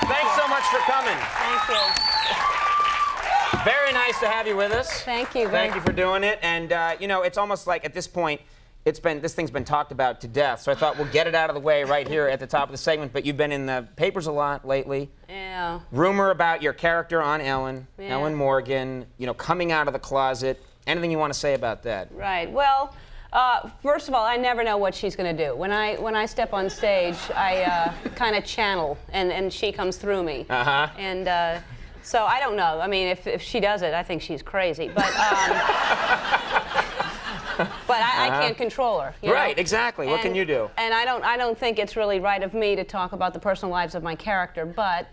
Thanks so much for coming. Thank you. Very nice to have you with us. Thank you. Thank you for doing it. And, you know, it's almost like at this point, this thing's been talked about to death. So I thought we'll get it out of the way right here at the top of the segment. But you've been in the papers a lot lately. Yeah. Rumor about your character on Ellen, Ellen Morgan, you know, coming out of the closet. Anything you want to say about that? Right. Well, first of all, I never know what she's going to do. When I step on stage, I kind of channel, and she comes through me. Uh-huh. And so I don't know. I mean, if she does it, I think she's crazy. But but I can't control her. You know? Right. Exactly. What can you do? And I don't think it's really right of me to talk about the personal lives of my character. But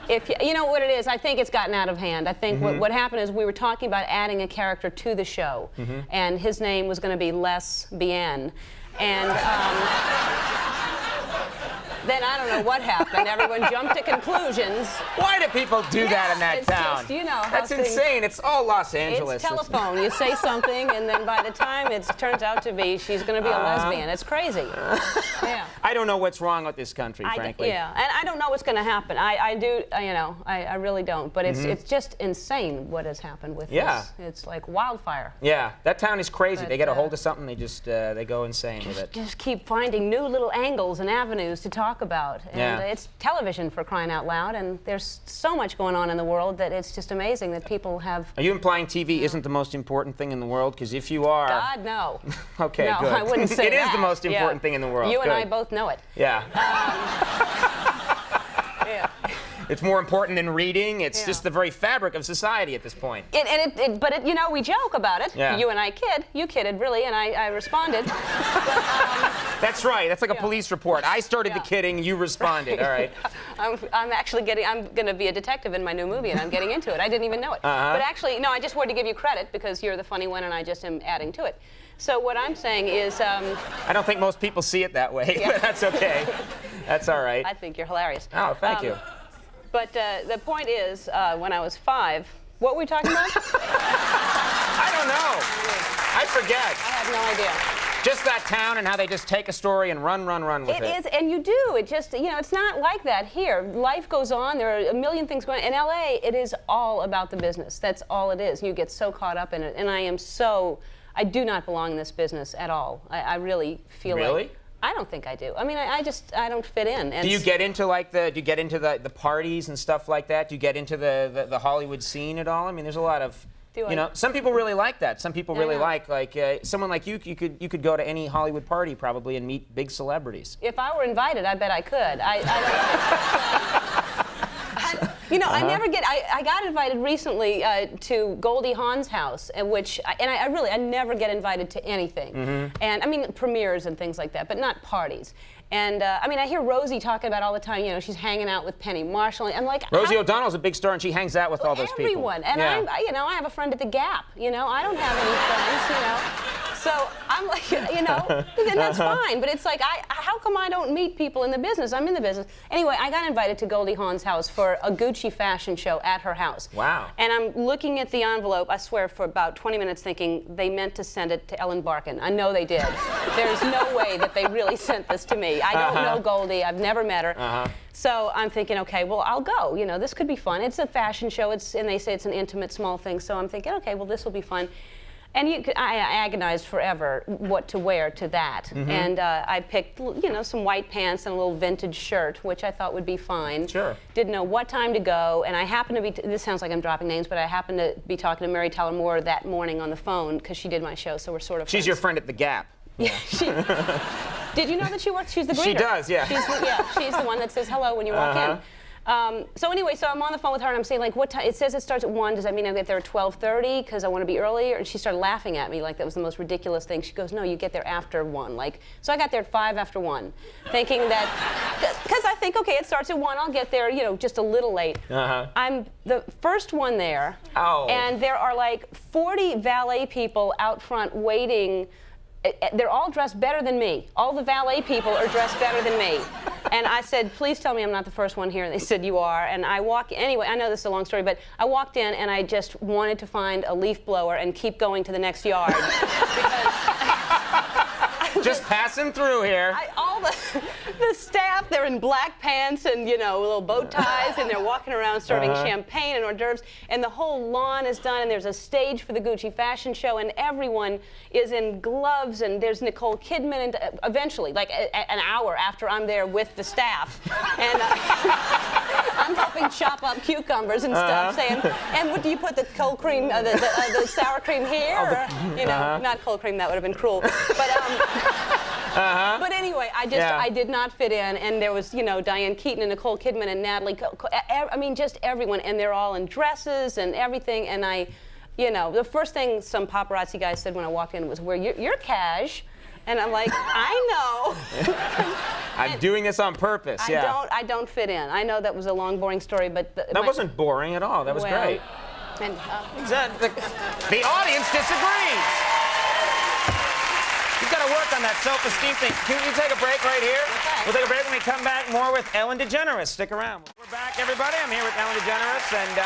if you know what it is, I think it's gotten out of hand. I think what happened is we were talking about adding a character to the show, and his name was going to be Les Bien, and then I don't know what happened. Everyone jumped to conclusions. Why do people do that in that town? Just, you know, how that's insane. It's all Los Angeles. It's telephone. You say something, and then by the time it turns out to be, she's going to be a lesbian. It's crazy. Yeah. I don't know what's wrong with this country, frankly. Yeah, and I don't know what's going to happen. I do, you know, I really don't. But it's just insane what has happened with this. It's like wildfire. Yeah, that town is crazy. But, they get a hold of something, they just they go insane with it. Just keep finding new little angles and avenues to talk about. And it's television, for crying out loud, and there's so much going on in the world that it's just amazing that people have... Are you implying TV isn't the most important thing in the world? Because if you are... God, no. Okay, no, good. I wouldn't say It is the most important thing in the world. You and good. I both know it. Yeah. Yeah. It's more important than reading. It's just the very fabric of society at this point. But you know, we joke about it. Yeah. You and I kid. You kidded, really, and I responded. But, that's right. That's like a police report. I started the kidding. You responded. All right. I'm actually getting. I'm going to be a detective in my new movie, and I'm getting into it. I didn't even know it. But actually, no. I just wanted to give you credit because you're the funny one, and I just am adding to it. So what I'm saying is... I don't think most people see it that way, but that's okay. That's all right. I think you're hilarious. Oh, thank you. But the point is, when I was 5, what were we talking about? I don't know. I forget. I have no idea. Just that town and how they just take a story and run with it. It is, and you do. It just, you know, it's not like that here. Life goes on. There are a million things going on. In LA, it is all about the business. That's all it is. You get so caught up in it. And I do not belong in this business at all. I really feel like... Really? I don't think I do. I mean, I don't fit in. And do you get into the parties and stuff like that? Do you get into the Hollywood scene at all? I mean, there's a lot of, you know, some people really like that. Some people really like someone like you could go to any Hollywood party probably and meet big celebrities. If I were invited, I bet I could. You know, I never get. I got invited recently to Goldie Hawn's house, I never get invited to anything. And I mean, premieres and things like that, but not parties. And I mean, I hear Rosie talking about all the time. You know, she's hanging out with Penny Marshall. I'm like, Rosie O'Donnell's a big star, and she hangs out with all those people. Everyone. And you know, I have a friend at the Gap. You know, I don't have any friends. You know. So I'm like, you know, and that's fine. But it's like, how come I don't meet people in the business? I'm in the business. Anyway, I got invited to Goldie Hawn's house for a Gucci fashion show at her house. Wow. And I'm looking at the envelope, I swear, for about 20 minutes thinking they meant to send it to Ellen Barkin. I know they did. There's no way that they really sent this to me. I don't know Goldie. I've never met her. So I'm thinking, okay, well, I'll go. You know, this could be fun. It's a fashion show. And they say it's an intimate, small thing. So I'm thinking, okay, well, this will be fun. And I agonized forever what to wear to that. And I picked, you know, some white pants and a little vintage shirt, which I thought would be fine. Sure. Didn't know what time to go. And I happened to be, this sounds like I'm dropping names, but I happened to be talking to Mary Tyler Moore that morning on the phone because she did my show, so we're sort of She's friends. your friend at the Gap. Yeah. Did you know that she works? She's the greeter. She does, yeah. She's the one that says hello when you walk in. So anyway, so I'm on the phone with her and I'm saying, like, what time? It says it starts at 1. Does that mean I get there at 12:30 because I want to be earlier? And she started laughing at me like that was the most ridiculous thing. She goes, no, you get there after 1. Like, so I got there at 5 after 1, thinking that, because I think, okay, it starts at 1, I'll get there, you know, just a little late. I'm the first one there, and there are like 40 valet people out front waiting. They're all dressed better than me. All the valet people are dressed better than me. And I said, please tell me I'm not the first one here. And they said, you are. And I anyway, I know this is a long story, but I walked in and I just wanted to find a leaf blower and keep going to the next yard. Because just passing through here. the staff, they're in black pants and, you know, little bow ties, and they're walking around serving champagne and hors d'oeuvres, and the whole lawn is done, and there's a stage for the Gucci fashion show, and everyone is in gloves, and there's Nicole Kidman, and eventually, like an hour after I'm there with the staff, and I'm helping chop up cucumbers and stuff, saying, and what do you put the cold cream, the sour cream here, or, you know, not cold cream, that would have been cruel, but anyway, I did not fit in, and there was, you know, Diane Keaton and Nicole Kidman and Natalie, I mean, just everyone, and they're all in dresses and everything, and you know, the first thing some paparazzi guys said when I walked in was, "Where you're cash," and I'm like, I know. I'm doing this on purpose. I don't fit in. I know that was a long, boring story, but that wasn't boring at all. That was great. And, the audience disagrees. You've got to work on that self-esteem thing. Can you take a break right here? Okay. We'll take a break when we come back. More with Ellen DeGeneres. Stick around. We're back, everybody. I'm here with Ellen DeGeneres, and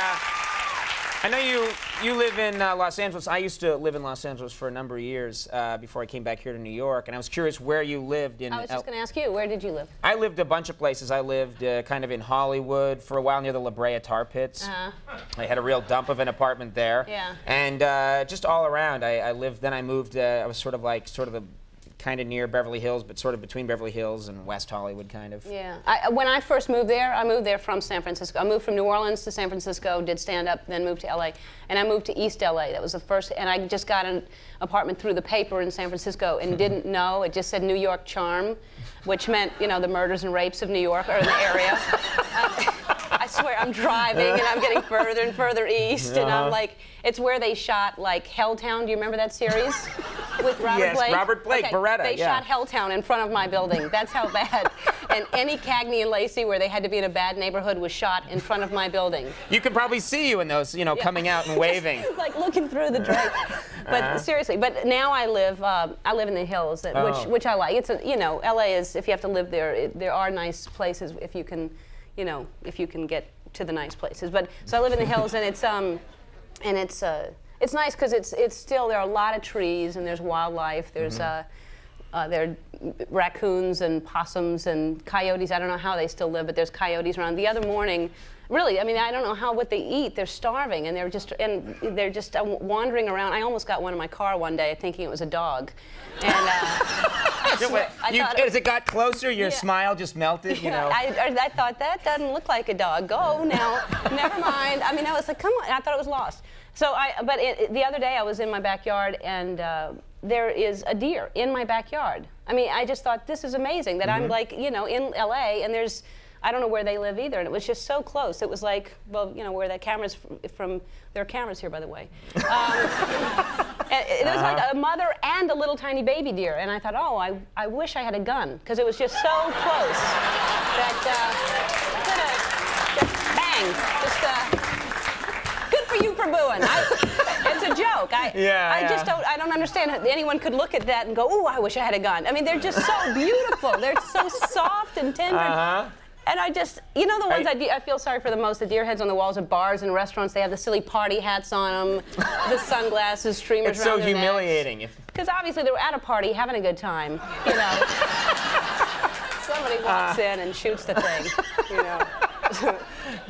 I know you live in Los Angeles. I used to live in Los Angeles for a number of years before I came back here to New York, and I was curious where you lived in. I was just going to ask you, where did you live? I lived a bunch of places. I lived kind of in Hollywood for a while near the La Brea tar pits. I had a real dump of an apartment there. Yeah. And just all around. I lived. Then I moved. I was sort of the kind of near Beverly Hills, but sort of between Beverly Hills and West Hollywood, kind of. Yeah. When I first moved there, I moved there from San Francisco. I moved from New Orleans to San Francisco, did stand-up, then moved to L.A., and I moved to East L.A. That was the first, and I just got an apartment through the paper in San Francisco and didn't know. It just said New York Charm, which meant, you know, the murders and rapes of New York are in the area. I swear, I'm driving, and I'm getting further and further east, and I'm like, it's where they shot, like, Helltown. Do you remember that series? With Robert Blake? Yes, Robert Blake, okay, Beretta, They shot Helltown in front of my building. That's how bad. And any Cagney and Lacey where they had to be in a bad neighborhood was shot in front of my building. You could probably see you in those, you know, coming out and waving. Like looking through the drape. But seriously, but now I live in the hills, which I like. It's you know, LA is, if you have to live there, there are nice places if you can, you know, if you can get to the nice places. But so I live in the hills, and it's nice because it's still, there are a lot of trees, and there's wildlife. There's there are raccoons and possums and coyotes. I don't know how they still live, but there's coyotes around. The other morning, really, I mean, I don't know what they eat. They're starving, and they're just wandering around. I almost got one in my car one day, thinking it was a dog. And as it got closer, your smile just melted. You know. I thought, that doesn't look like a dog. Go now. Never mind. I mean, I was like, come on. I thought it was lost. So the other day I was in my backyard, and there is a deer in my backyard. I mean, I just thought, this is amazing that I'm like, you know, in LA, and there's, I don't know where they live either, and it was just so close. It was like, well, you know, where the cameras from, there are cameras here, by the way. It was like a mother and a little tiny baby deer, and I thought, oh, I wish I had a gun, because it was just so close that, bang, good for you for booing. It's a joke. I don't understand how anyone could look at that and go, ooh, I wish I had a gun. I mean, they're just so beautiful. They're so soft and tender. And I just, you know, the ones I feel sorry for the most, the deer heads on the walls of bars and restaurants. They have the silly party hats on them, the sunglasses, streamers around their necks. It's so humiliating. Because obviously they were at a party having a good time, you know. Somebody walks in and shoots the thing, you know.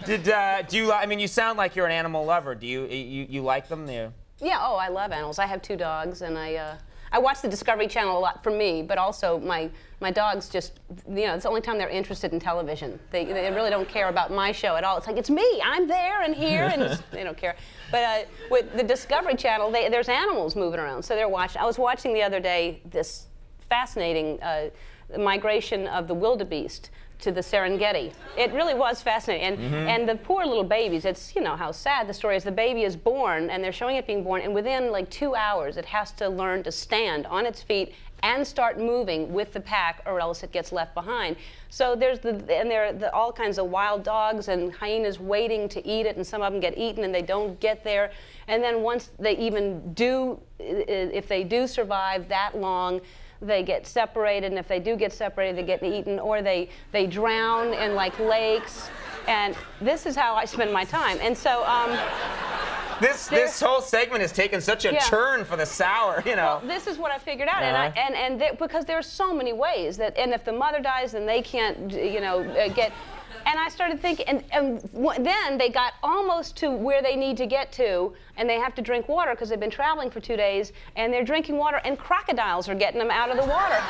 Do you? I mean, you sound like you're an animal lover. Do you like them? Yeah. Oh, I love animals. I have 2 dogs, and I watch the Discovery Channel a lot for me, but also my dogs just, you know, it's the only time they're interested in television. They really don't care about my show at all. It's like, it's me. I'm there and here, and they don't care. But with the Discovery Channel, there's animals moving around, so they're watching. I was watching the other day this fascinating migration of the wildebeest to the Serengeti. It really was fascinating. And the poor little babies, it's, you know, how sad the story is. The baby is born, and they're showing it being born, and within like 2 hours, it has to learn to stand on its feet and start moving with the pack, or else it gets left behind. So there are all kinds of wild dogs and hyenas waiting to eat it, and some of them get eaten and they don't get there. And then once they even do, if they do survive that long, they get separated, and if they do get separated, they get eaten, or they drown in like lakes. And this is how I spend my time. And so This whole segment has taken such a turn for the sour, you know. Well, this is what I figured out, because there's so many ways that, and if the mother dies, then they can't, you know, get. And I started thinking, and then they got almost to where they need to get to, and they have to drink water because they've been traveling for 2 days, and they're drinking water, and crocodiles are getting them out of the water.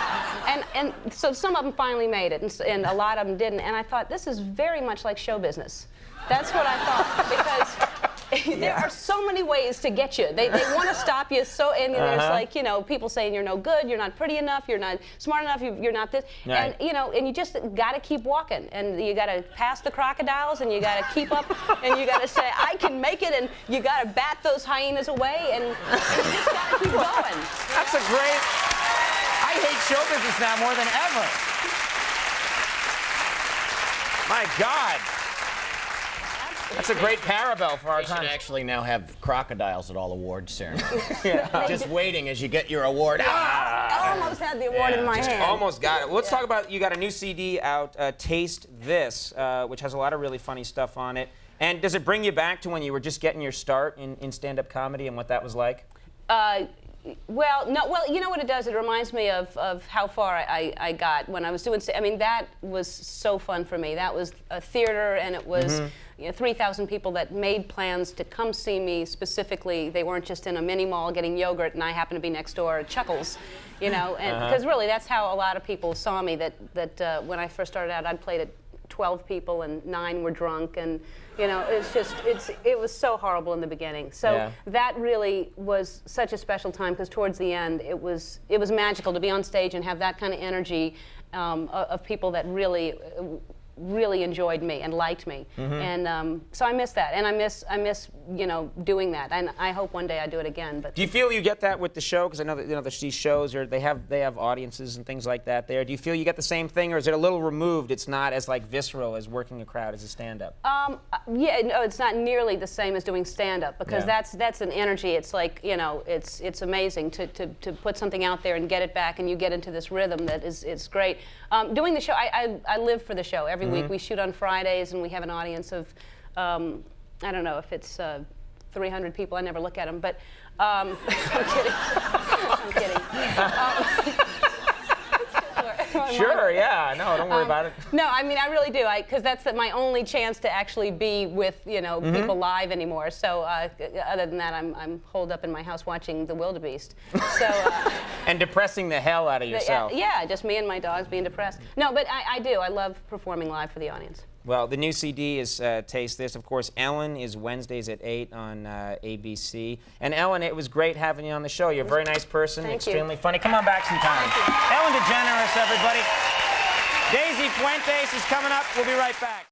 And so some of them finally made it, and a lot of them didn't. And I thought, this is very much like show business. That's what I thought, because there are so many ways to get you. They want to stop you. So, and there's like, you know, people saying you're no good, you're not pretty enough, you're not smart enough, you're not this, and you know, and you just got to keep walking, and you got to pass the crocodiles, and you got to keep up, and you got to say I can make it, and you got to bat those hyenas away, and you just got to keep going. That's a great. I hate show business now more than ever. My God. That's a great parable for our time. We should actually now have crocodiles at all award ceremonies. Just waiting as you get your award. I almost had the award in my hand. Almost got it. Let's talk about, you got a new CD out, Taste This, which has a lot of really funny stuff on it. And does it bring you back to when you were just getting your start in stand-up comedy and what that was like? Well, no. Well, you know what it does? It reminds me of how far I got when I was doing. I mean, that was so fun for me. That was a theater, and it was 3,000 people that made plans to come see me specifically. They weren't just in a mini mall getting yogurt, and I happened to be next door at Chuckles, you know. And because really, that's how a lot of people saw me. That when I first started out, I'd played at 12 people, and 9 were drunk, and you know, it was so horrible in the beginning. So that really was such a special time, because towards the end it was magical to be on stage and have that kind of energy of people that really enjoyed me and liked me, and so I miss that, and I miss you know, doing that, and I hope one day I do it again. But do you feel you get that with the show? Because I know that, you know, these shows they have audiences and things like that there. Do you feel you get the same thing, or is it a little removed? It's not as like visceral as working a crowd as a stand-up. Yeah, no, it's not nearly the same as doing stand-up, because that's an energy. It's like, you know, it's amazing to put something out there and get it back, and you get into this rhythm that it's great. Doing the show, I live for the show every week. We shoot on Fridays, and we have an audience of, I don't know if it's 300 people. I never look at them, but I'm kidding. I'm kidding. Sure, yeah, no, don't worry about it. No, I mean, I really do, because that's my only chance to actually be with, you know, people live anymore. So other than that, I'm holed up in my house watching the wildebeest. So and depressing the hell out of yourself. Yeah, just me and my dogs being depressed. No, but I do. I love performing live for the audience. Well, the new CD is Taste This. Of course, Ellen is Wednesdays at 8 on ABC. And Ellen, it was great having you on the show. You're a very nice person, extremely funny. Come on back sometime. Ellen DeGeneres, everybody. Daisy Fuentes is coming up. We'll be right back.